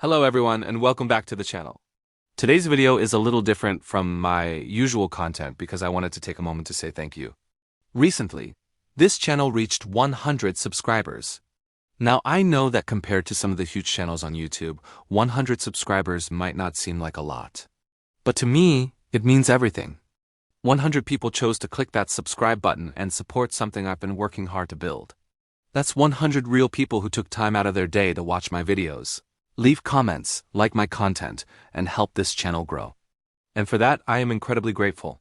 Hello everyone and welcome back to the channel. Today's video is a little different from my usual content because I wanted to take a moment to say thank you. Recently, this channel reached 100 subscribers. Now I know that compared to some of the huge channels on YouTube, 100 subscribers might not seem like a lot. But to me, it means everything. 100 people chose to click that subscribe button and support something I've been working hard to build. That's 100 real people who took time out of their day to watch my videos, leave comments, like my content, and help this channel grow. And for that, I am incredibly grateful.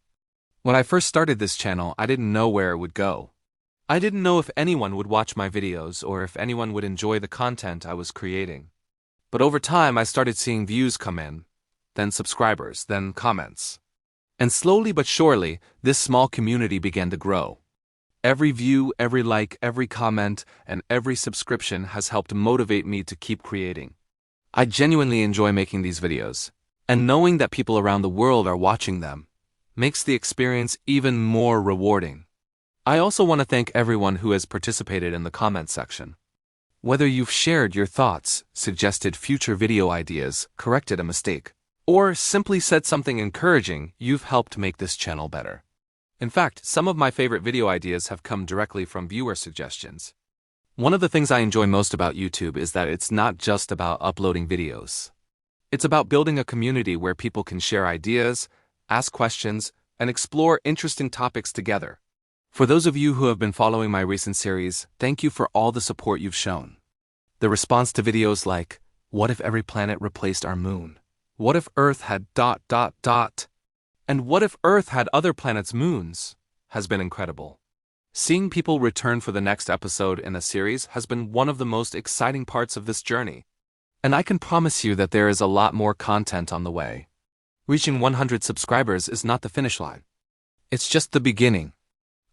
When I first started this channel, I didn't know where it would go. I didn't know if anyone would watch my videos or if anyone would enjoy the content I was creating. But over time, I started seeing views come in, then subscribers, then comments. And slowly but surely, this small community began to grow. Every view, every like, every comment, and every subscription has helped motivate me to keep creating. I genuinely enjoy making these videos, and knowing that people around the world are watching them makes the experience even more rewarding. I also want to thank everyone who has participated in the comment section. Whether you've shared your thoughts, suggested future video ideas, corrected a mistake, or simply said something encouraging, you've helped make this channel better. In fact, some of my favorite video ideas have come directly from viewer suggestions. One of the things I enjoy most about YouTube is that it's not just about uploading videos. It's about building a community where people can share ideas, ask questions, and explore interesting topics together. For those of you who have been following my recent series, thank you for all the support you've shown. The response to videos like, what if every planet replaced our moon? What if Earth had ... and what if Earth had other planets' moons? Has been incredible. Seeing people return for the next episode in a series has been one of the most exciting parts of this journey. And I can promise you that there is a lot more content on the way. Reaching 100 subscribers is not the finish line. It's just the beginning.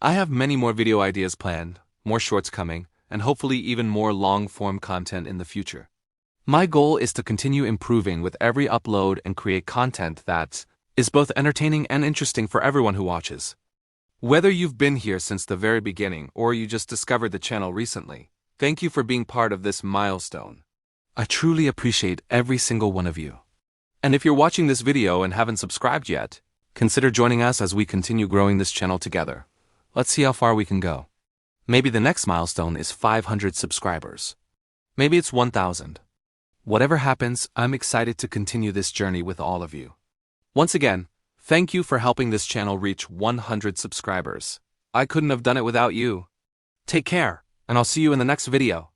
I have many more video ideas planned, more shorts coming, and hopefully even more long-form content in the future. My goal is to continue improving with every upload and create content that is both entertaining and interesting for everyone who watches. Whether you've been here since the very beginning or you just discovered the channel recently, thank you for being part of this milestone. I truly appreciate every single one of you. And if you're watching this video and haven't subscribed yet, consider joining us as we continue growing this channel together. Let's see how far we can go. Maybe the next milestone is 500 subscribers. Maybe it's 1,000. Whatever happens, I'm excited to continue this journey with all of you. Once again, thank you for helping this channel reach 100 subscribers. I couldn't have done it without you. Take care, and I'll see you in the next video.